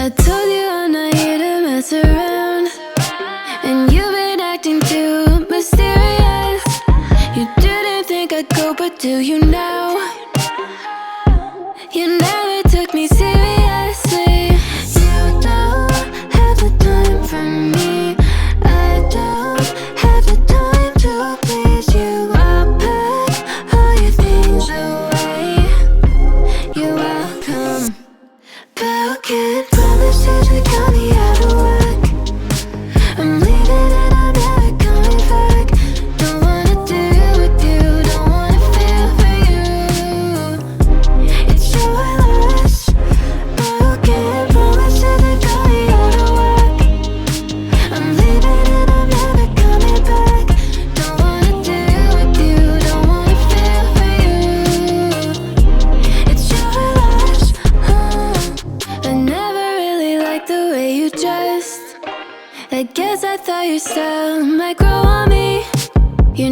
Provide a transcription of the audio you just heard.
I told you I'm not here to mess around, and you've been acting too mysterious. You didn't think I'd go, but do you now? You never took me seriously. You don't have the time for me. I don't have the time to please you. I'll pack all your things away. You're welcome. Broken promises that got me out of work. I'm leaving and I'm never coming back. Don't wanna deal with you, don't wanna feel for you. It's your loss. Broken promises that got me out of work. I'm leaving and I'm never coming back. Don't wanna deal with you, don't wanna feel for you. It's your loss. I never really liked the way you dressed. I guess I thought your style might grow on me. You